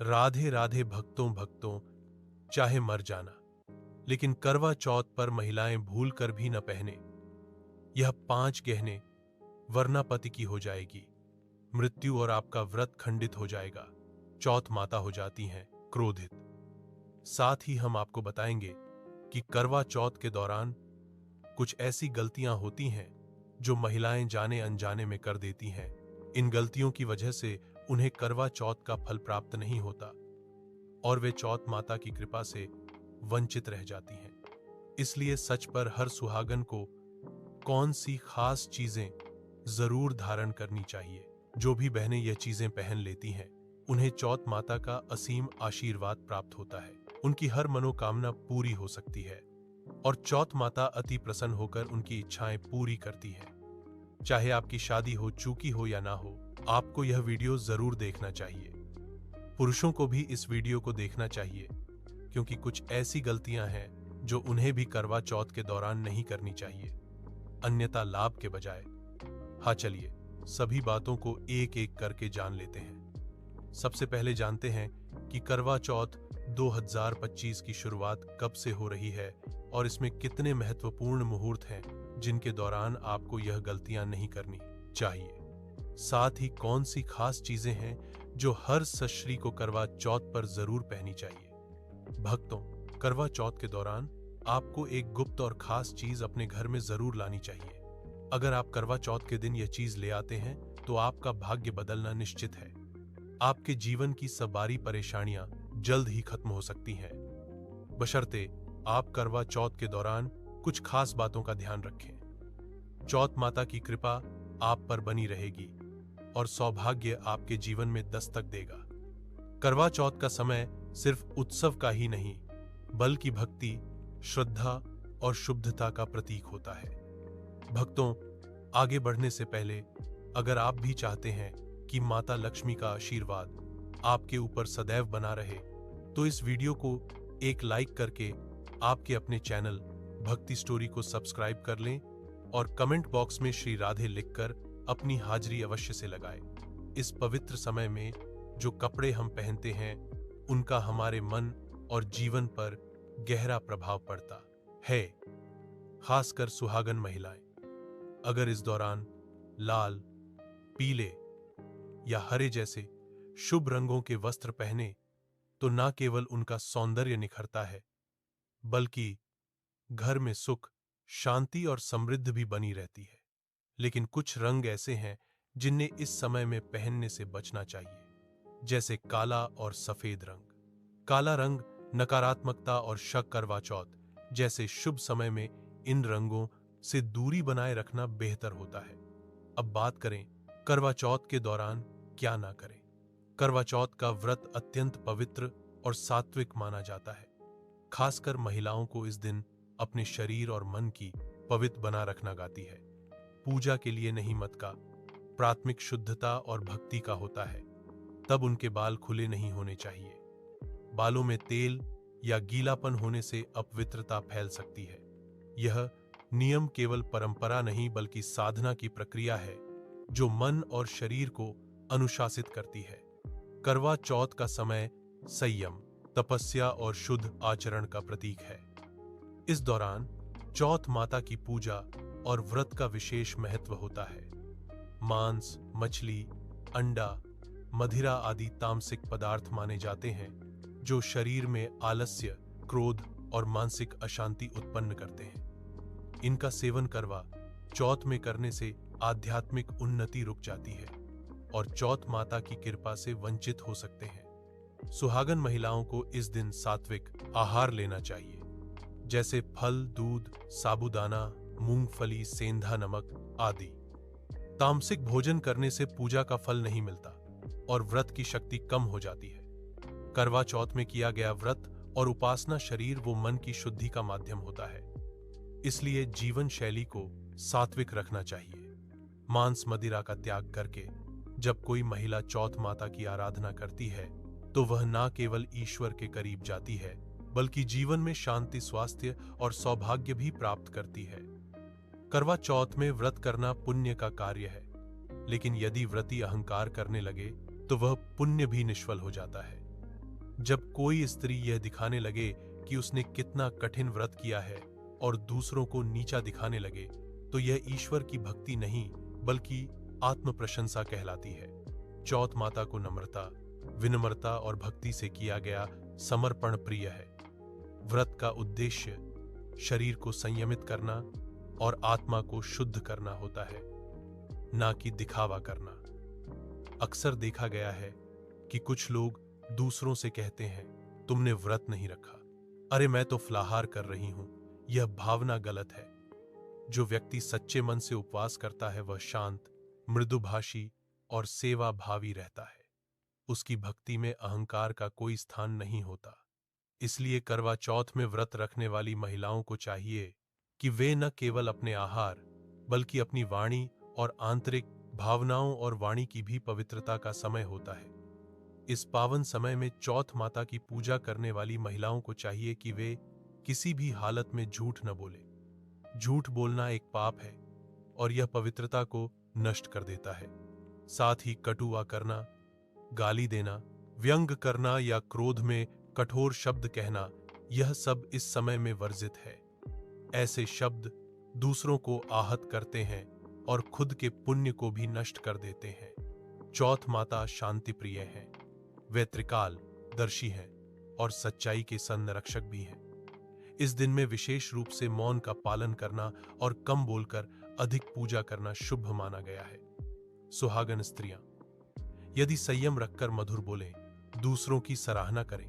राधे राधे भक्तों भक्तों, चाहे मर जाना, लेकिन करवा चौथ पर महिलाएं भूल कर भी न पहने यह 5 गहने, वरना पति की हो जाएगी मृत्यु और आपका व्रत खंडित हो जाएगा। चौथ माता हो जाती हैं क्रोधित। साथ ही हम आपको बताएंगे कि करवा चौथ के दौरान कुछ ऐसी गलतियां होती हैं जो महिलाएं जाने अनजाने में कर देती हैं। इन गलतियों की वजह से उन्हें करवा चौथ का फल प्राप्त नहीं होता और वे चौथ माता की कृपा से वंचित रह जाती हैं। इसलिए सच पर हर सुहागन को कौन सी खास चीजें जरूर धारण करनी चाहिए। जो भी बहनें यह चीजें पहन लेती हैं उन्हें चौथ माता का असीम आशीर्वाद प्राप्त होता है। उनकी हर मनोकामना पूरी हो सकती है और चौथ माता अति प्रसन्न होकर उनकी इच्छाएं पूरी करती है। चाहे आपकी शादी हो चुकी हो या ना हो, आपको यह वीडियो जरूर देखना चाहिए। पुरुषों को भी इस वीडियो को देखना चाहिए क्योंकि कुछ ऐसी गलतियां हैं जो उन्हें भी करवा चौथ के दौरान नहीं करनी चाहिए, अन्यथा लाभ के बजाय। हाँ, चलिए सभी बातों को एक एक करके जान लेते हैं। सबसे पहले जानते हैं कि करवा चौथ 2025 की शुरुआत कब से हो रही है और इसमें कितने महत्वपूर्ण मुहूर्त हैं जिनके दौरान आपको यह गलतियां नहीं करनी चाहिए। साथ ही कौन सी खास चीजें हैं जो हर सश्री को करवा चौथ पर जरूर पहनी चाहिए। भक्तों, करवा चौथ के दौरान आपको एक गुप्त और खास चीज अपने घर में जरूर लानी चाहिए। अगर आप करवा चौथ के दिन यह चीज ले आते हैं तो आपका भाग्य बदलना निश्चित है। आपके जीवन की सारी परेशानियां जल्द ही खत्म हो सकती हैं, बशर्ते आप करवा चौथ के दौरान कुछ खास बातों का ध्यान रखें। चौथ माता की कृपा आप पर बनी रहेगी और सौभाग्य आपके जीवन में दस्तक देगा। करवा चौथ का समय सिर्फ उत्सव का ही नहीं बल्कि भक्ति, श्रद्धा और शुद्धता का प्रतीक होता है। भक्तों, आगे बढ़ने से पहले अगर आप भी चाहते हैं कि माता लक्ष्मी का आशीर्वाद आपके ऊपर सदैव बना रहे तो इस वीडियो को एक लाइक करके आपके अपने चैनल भक्ति स्टोरी को सब्सक्राइब कर लें और कमेंट बॉक्स में श्री राधे लिखकर अपनी हाजिरी अवश्य से लगाएं। इस पवित्र समय में जो कपड़े हम पहनते हैं उनका हमारे मन और जीवन पर गहरा प्रभाव पड़ता है, खासकर सुहागन महिलाएं। अगर इस दौरान लाल, पीले या हरे जैसे शुभ रंगों के वस्त्र पहने तो न केवल उनका सौंदर्य निखरता है बल्कि घर में सुख, शांति और समृद्धि भी बनी रहती है। लेकिन कुछ रंग ऐसे हैं जिन्हें इस समय में पहनने से बचना चाहिए, जैसे काला और सफेद रंग। काला रंग नकारात्मकता और शक, करवा चौथ जैसे शुभ समय में इन रंगों से दूरी बनाए रखना बेहतर होता है। अब बात करें करवा चौथ के दौरान क्या ना करें। करवा चौथ का व्रत अत्यंत पवित्र और सात्विक माना जाता है। खासकर महिलाओं को इस दिन अपने शरीर और मन की पवित्र बना रखना गाती है। पूजा के लिए नहीं, मत का प्राथमिक शुद्धता और भक्ति का होता है। तब उनके बाल खुले नहीं होने चाहिए। बालों में तेल या गीलापन होने से अपवित्रता फैल सकती है। यह नियम केवल परंपरा नहीं बल्कि साधना की प्रक्रिया है जो मन और शरीर को अनुशासित करती है। करवा चौथ का समय संयम, तपस्या और शुद्ध आचरण का प्रतीक है। इस दौरान चौथ माता की पूजा और व्रत का विशेष महत्व होता है। मांस, मछली, अंडा, मदिरा आदि तामसिक पदार्थ माने जाते हैं जो शरीर में आलस्य, क्रोध और मानसिक अशांति उत्पन्न करते हैं। इनका सेवन करवा चौथ में करने से आध्यात्मिक उन्नति रुक जाती है और चौथ माता की कृपा से वंचित हो सकते हैं। सुहागन महिलाओं को इस दिन सात्विक आहार लेना चाहिए, जैसे फल, दूध, साबूदाना, मूंगफली, सेंधा नमक आदि। तामसिक भोजन करने से पूजा का फल नहीं मिलता और व्रत की शक्ति कम हो जाती है। करवा चौथ में किया गया व्रत और उपासना शरीर व मन की शुद्धि का माध्यम होता है। इसलिए जीवन शैली को सात्विक रखना चाहिए। मांस, मदिरा का त्याग करके जब कोई महिला चौथ माता की आराधना करती है तो वह न केवल ईश्वर के करीब जाती है बल्कि जीवन में शांति, स्वास्थ्य और सौभाग्य भी प्राप्त करती है। करवा चौथ में व्रत करना पुण्य का कार्य है, लेकिन यदि व्रती अहंकार करने लगे तो वह पुण्य भी निष्फल हो जाता है। जब कोई स्त्री यह दिखाने लगे कि उसने कितना कठिन व्रत किया है और दूसरों को नीचा दिखाने लगे, तो यह ईश्वर की भक्ति नहीं बल्कि आत्म प्रशंसा कहलाती है। चौथ माता को नम्रता, विनम्रता और भक्ति से किया गया समर्पण प्रिय है। व्रत का उद्देश्य शरीर को संयमित करना और आत्मा को शुद्ध करना होता है, ना कि दिखावा करना। अक्सर देखा गया है कि कुछ लोग दूसरों से कहते हैं, तुमने व्रत नहीं रखा, अरे मैं तो फलाहार कर रही हूं। यह भावना गलत है। जो व्यक्ति सच्चे मन से उपवास करता है वह शांत, मृदुभाषी और सेवा भावी रहता है। उसकी भक्ति में अहंकार का कोई स्थान नहीं होता। इसलिए करवा चौथ में व्रत रखने वाली महिलाओं को चाहिए कि वे न केवल अपने आहार बल्कि अपनी वाणी और आंतरिक भावनाओं और वाणी की भी पवित्रता का समय होता है। इस पावन समय में चौथ माता की पूजा करने वाली महिलाओं को चाहिए कि वे किसी भी हालत में झूठ न बोले। झूठ बोलना एक पाप है और यह पवित्रता को नष्ट कर देता है। साथ ही कटुआ करना, गाली देना, व्यंग करना या क्रोध में कठोर शब्द कहना, यह सब इस समय में वर्जित है। ऐसे शब्द दूसरों को आहत करते हैं और खुद के पुण्य को भी नष्ट कर देते हैं। चौथ माता शांति प्रिय हैं। वे त्रिकाल दर्शी हैं और सच्चाई के संरक्षक भी हैं। इस दिन में विशेष रूप से मौन का पालन करना और कम बोलकर अधिक पूजा करना शुभ माना गया है। सुहागन स्त्रियां यदि संयम रखकर मधुर बोलें, दूसरों की सराहना करें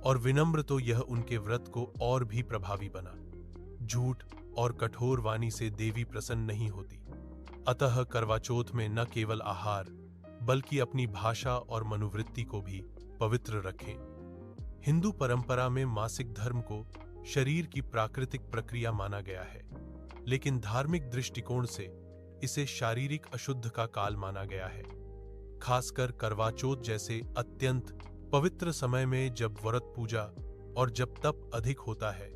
और विनम्र, तो यह उनके व्रत को और भी प्रभावी बना। झूठ और कठोर वाणी से देवी प्रसन्न नहीं होती। अतः करवा चौथ में न केवल आहार बल्कि अपनी भाषा और मनोवृत्ति को भी पवित्र रखें। हिंदू परंपरा में मासिक धर्म को शरीर की प्राकृतिक प्रक्रिया माना गया है, लेकिन धार्मिक दृष्टिकोण से इसे शारीरिक अशुद्ध का काल माना गया है। खासकर करवा चौथ जैसे अत्यंत पवित्र समय में जब व्रत पूजा और जब तप अधिक होता है,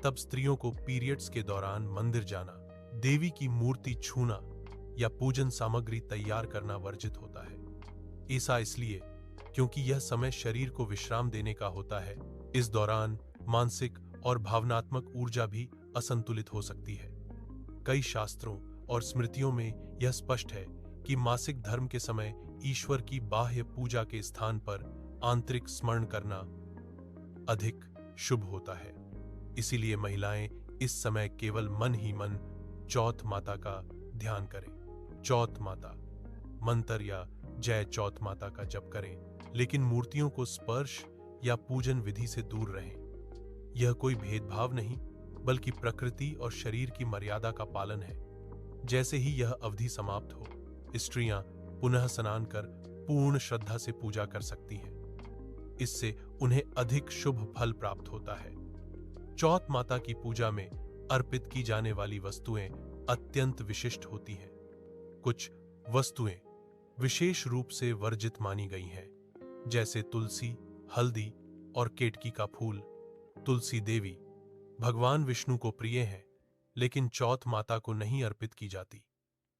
तब स्त्रियों को पीरियड्स के दौरान मंदिर जाना, देवी की मूर्ति छूना या पूजन सामग्री तैयार करना वर्जित होता है। ऐसा इसलिए क्योंकि यह समय शरीर को विश्राम देने का होता है। इस दौरान मानसिक और भावनात्मक ऊर्जा भी असंतुलित हो सकती है। कई शास्त्रों और स्मृतियों में यह स्पष्ट है कि मासिक धर्म के समय ईश्वर की बाह्य पूजा के स्थान पर आंतरिक स्मरण करना अधिक शुभ होता है। इसीलिए महिलाएं इस समय केवल मन ही मन चौथ माता का ध्यान करें। चौथ माता मंत्र या जय चौथ माता का जप करें, लेकिन मूर्तियों को स्पर्श या पूजन विधि से दूर रहें। यह कोई भेदभाव नहीं बल्कि प्रकृति और शरीर की मर्यादा का पालन है। जैसे ही यह अवधि समाप्त हो, स्त्रियां पुनः स्नान कर पूर्ण श्रद्धा से पूजा कर सकती हैं। इससे उन्हें अधिक शुभ फल प्राप्त होता है। चौथ माता की पूजा में अर्पित की जाने वाली वस्तुएं अत्यंत विशिष्ट होती हैं। कुछ वस्तुएं विशेष रूप से वर्जित मानी गई हैं, जैसे तुलसी, हल्दी और केतकी का फूल। तुलसी देवी भगवान विष्णु को प्रिय है, लेकिन चौथ माता को नहीं अर्पित की जाती।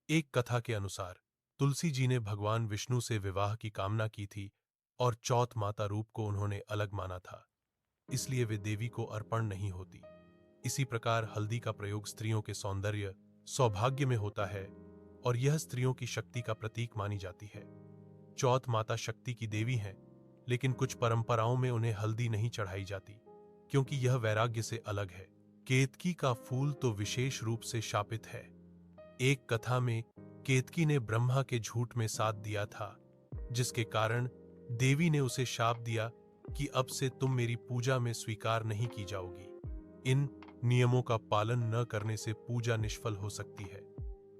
एक कथा के अनुसार तुलसी जी ने भगवान विष्णु से विवाह की कामना की थी और चौथ माता रूप को उन्होंने अलग माना था, इसलिए वे देवी को अर्पण नहीं होती। इसी प्रकार हल्दी का प्रयोग स्त्रियों के सौंदर्य, सौभाग्य में होता है और यह स्त्रियों की शक्ति का प्रतीक मानी जाती है। चौथ माता शक्ति की देवी हैं, लेकिन कुछ परंपराओं में उन्हें हल्दी नहीं चढ़ाई जाती क्योंकि यह वैराग्य से अलग है। केतकी का फूल तो विशेष रूप से शापित है। एक कथा में केतकी ने ब्रह्मा के झूठ में साथ दिया था, जिसके कारण देवी ने उसे शाप दिया कि अब से तुम मेरी पूजा में स्वीकार नहीं की जाओगी। इन नियमों का पालन न करने से पूजा निष्फल हो सकती है।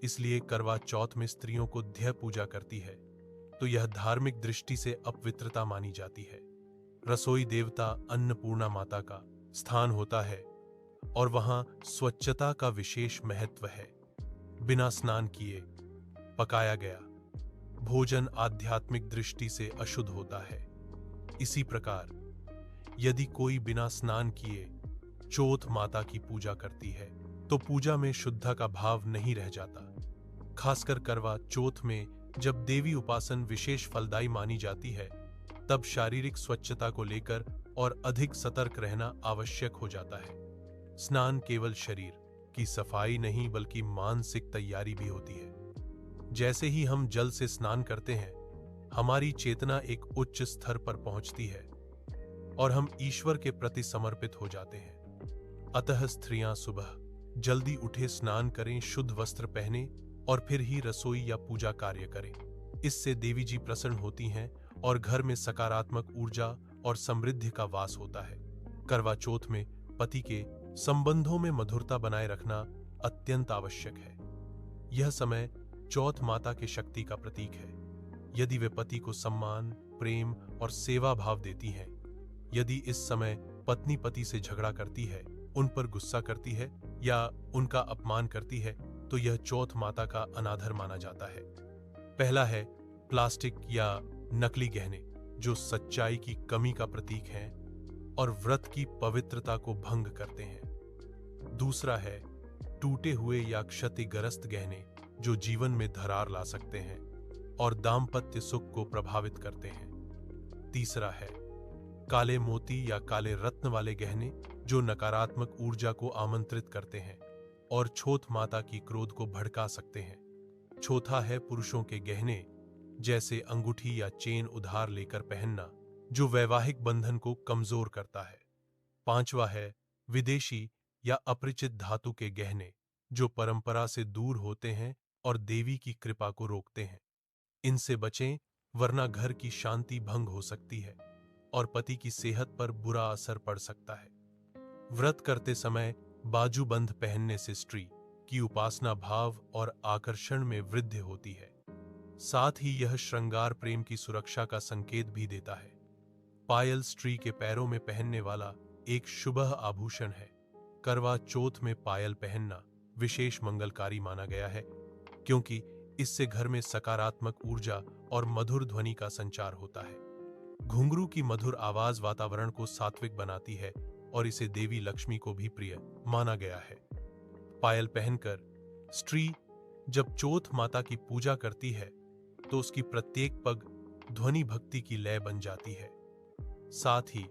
इसलिए करवा चौथ में स्त्रियों को ध्यय पूजा करती है तो यह धार्मिक दृष्टि से अपवित्रता मानी जाती है। रसोई देवता अन्नपूर्णा माता का स्थान होता है और वहां स्वच्छता का विशेष महत्व है। बिना स्नान किए पकाया गया भोजन आध्यात्मिक दृष्टि से अशुद्ध होता है। इसी प्रकार यदि कोई बिना स्नान किए चौथ माता की पूजा करती है तो पूजा में शुद्धता का भाव नहीं रह जाता। खासकर करवा चौथ में जब देवी उपासन विशेष फलदायी मानी जाती है, तब शारीरिक स्वच्छता को लेकर और अधिक सतर्क रहना आवश्यक हो जाता है। स्नान केवल शरीर की सफाई नहीं बल्कि मानसिक तैयारी भी होती है। जैसे ही हम जल से स्नान करते हैं, हमारी चेतना एक उच्च स्तर पर पहुंचती है और हम ईश्वर के प्रति समर्पित हो जाते हैं। अतः स्त्रियां सुबह जल्दी उठे, स्नान करें, शुद्ध वस्त्र पहने और फिर ही रसोई या पूजा कार्य करें। इससे देवी जी प्रसन्न होती हैं और घर में सकारात्मक ऊर्जा और समृद्धि का वास होता है। करवा चौथ में पति के संबंधों में मधुरता बनाए रखना अत्यंत आवश्यक है। यह समय चौथ माता के शक्ति का प्रतीक है। यदि वे पति को सम्मान, प्रेम और सेवा भाव देती हैं, यदि इस समय पत्नी पति से झगड़ा करती है, उन पर गुस्सा करती है या उनका अपमान करती है, तो यह चौथ माता का अनादर माना जाता है। पहला है प्लास्टिक या नकली गहने, जो सच्चाई की कमी का प्रतीक हैं और व्रत की पवित्रता को भंग करते हैं। दूसरा है टूटे हुए या क्षतिग्रस्त गहने, जो जीवन में दरार ला सकते हैं और दाम्पत्य सुख को प्रभावित करते हैं। तीसरा है काले मोती या काले रत्न वाले गहने, जो नकारात्मक ऊर्जा को आमंत्रित करते हैं और चौथ माता की क्रोध को भड़का सकते हैं। चौथा है पुरुषों के गहने, जैसे अंगूठी या चेन उधार लेकर पहनना, जो वैवाहिक बंधन को कमजोर करता है। पांचवा है विदेशी या अपरिचित धातु के गहने, जो परंपरा से दूर होते हैं और देवी की कृपा को रोकते हैं। इनसे बचें, वरना घर की शांति भंग हो सकती है और पति की सेहत पर बुरा असर पड़ सकता है। व्रत करते समय बाजूबंद पहनने से स्त्री की उपासना भाव और आकर्षण में वृद्धि होती है। साथ ही यह श्रृंगार प्रेम की सुरक्षा का संकेत भी देता है। पायल स्त्री के पैरों में पहनने वाला एक शुभ आभूषण है। करवा चौथ में पायल पहनना विशेष मंगलकारी माना गया है, क्योंकि इससे घर में सकारात्मक ऊर्जा और मधुर ध्वनि का संचार होता है। घुंघरू की मधुर आवाज वातावरण को सात्विक बनाती है और इसे देवी लक्ष्मी को भी प्रिय माना गया है। पायल पहनकर स्त्री जब चौथ माता की पूजा करती है, तो उसकी प्रत्येक पग ध्वनि भक्ति की लय बन जाती है। साथ ही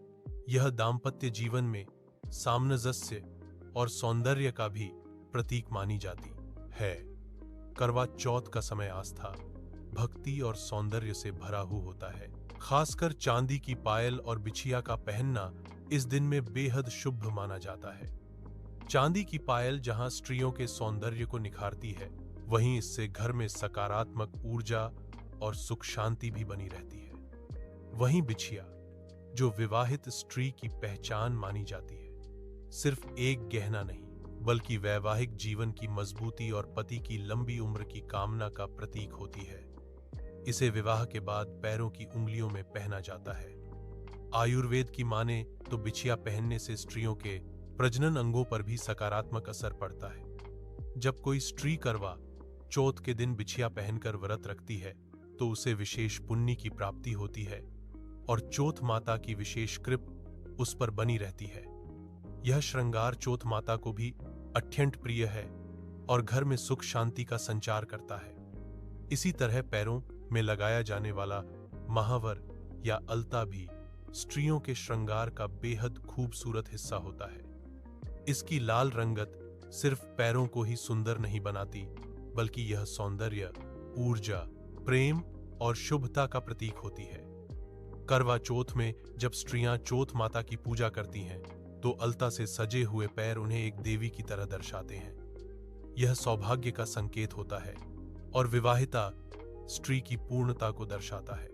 यह दाम्पत्य जीवन में सामंजस्य और सौंदर्य का भी प्रतीक मानी जाती है। करवा चौथ का समय आस्था, भक्ति और सौंदर्य से भरा हुआ होता है। खासकर चांदी की पायल और बिछिया का पहनना इस दिन में बेहद शुभ माना जाता है। चांदी की पायल जहां स्त्रियों के सौंदर्य को निखारती है, वहीं इससे घर में सकारात्मक ऊर्जा और सुख शांति भी बनी रहती है। वहीं बिछिया, जो विवाहित स्त्री की पहचान मानी जाती है, सिर्फ एक गहना नहीं बल्कि वैवाहिक जीवन की मजबूती और पति की लंबी उम्र की कामना का प्रतीक होती है। इसे विवाह के बाद पैरों की उंगलियों में पहना जाता है। आयुर्वेद की माने तो बिछिया पहनने से स्त्रियों के प्रजनन अंगों पर भी सकारात्मक असर पड़ता है। जब कोई स्त्री करवा चौथ के दिन बिछिया पहनकर व्रत रखती है, तो उसे विशेष पुण्य की प्राप्ति होती है और चौथ माता की विशेष कृपा उस पर बनी रहती है। यह श्रृंगार चौथ माता को भी अत्यंत प्रिय है और घर में सुख शांति का संचार करता है। इसी तरह पैरों में लगाया जाने वाला महावर या अलता भी स्त्रियों के श्रृंगार का बेहद खूबसूरत हिस्सा होता है। इसकी लाल रंगत सिर्फ पैरों को ही सुंदर नहीं बनाती, बल्कि यह सौंदर्य, ऊर्जा, प्रेम और शुभता का प्रतीक होती है। करवा चौथ में जब स्त्रियां चौथ माता की पूजा करती हैं, तो अलता से सजे हुए पैर उन्हें एक देवी की तरह दर्शाते हैं। यह सौभाग्य का संकेत होता है और विवाहिता स्त्री की पूर्णता को दर्शाता है।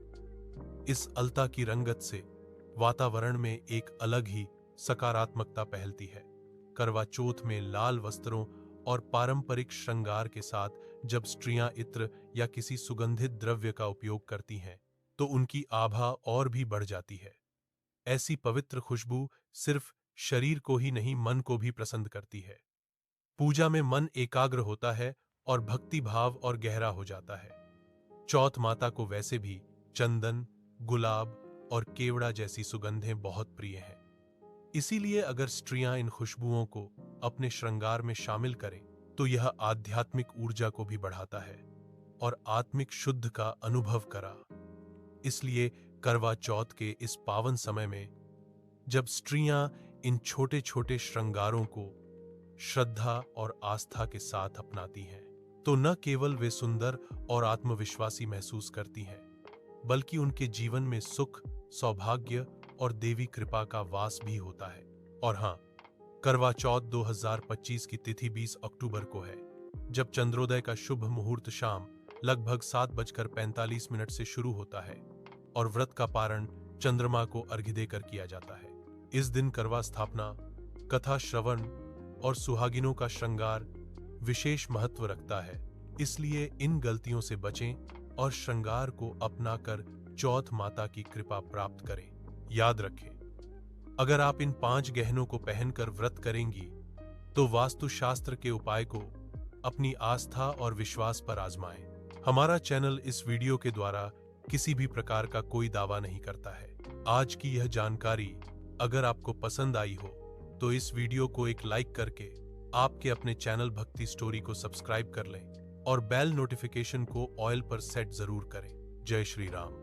इस अलता की रंगत से वातावरण में एक अलग ही सकारात्मकता फैलती है। करवा चौथ में लाल वस्त्रों और पारंपरिक श्रृंगार के साथ जब स्त्रियां इत्र या किसी सुगंधित द्रव्य का उपयोग करती हैं, तो उनकी आभा और भी बढ़ जाती है। ऐसी पवित्र खुशबू सिर्फ शरीर को ही नहीं, मन को भी प्रसन्न करती है। पूजा में मन एकाग्र होता है और भक्ति भाव और गहरा हो जाता है। चौथ माता को वैसे भी चंदन, गुलाब और केवड़ा जैसी सुगंधें बहुत प्रिय हैं। इसीलिए अगर स्त्रियां इन खुशबुओं को अपने श्रृंगार में शामिल करें, तो यह आध्यात्मिक ऊर्जा को भी बढ़ाता है और आत्मिक शुद्ध का अनुभव करा। इसलिए करवा चौथ के इस पावन समय में जब स्त्रियां इन छोटे छोटे श्रृंगारों को श्रद्धा और आस्था के साथ अपनाती हैं, तो न केवल वे सुंदर और आत्मविश्वासी महसूस करती हैं, बल्कि उनके जीवन में सुख, सौभाग्य और देवी कृपा का वास भी होता है। और हाँ, करवा चौथ 2025 की तिथि 20 अक्टूबर को है, जब चंद्रोदय का शुभ मुहूर्त शाम लगभग 7:45 से शुरू होता है और व्रत का पारण चंद्रमा को अर्घ्य देकर किया जाता है। इस दिन करवा स्थापना, कथा श्रवण और सुहागिनों का श्रृंगार विशेष महत्व रखता है, इसलिए इन गलतियों से बचें और श्रृंगार को अपनाकर चौथ माता की कृपा प्राप्त करें। याद रखें, अगर आप इन 5 गहनों को पहनकर व्रत करेंगी तो वास्तुशास्त्र के उपाय को अपनी आस्था और विश्वास पर आजमाएं। हमारा चैनल इस वीडियो के द्वारा किसी भी प्रकार का कोई दावा नहीं करता है। आज की यह जानकारी अगर आपको पसंद आई हो तो इस वीडियो को एक लाइक करके आपके अपने चैनल भक्ति स्टोरी को सब्सक्राइब कर लें और बेल नोटिफिकेशन को ऑल पर सेट जरूर करें। जय श्री राम।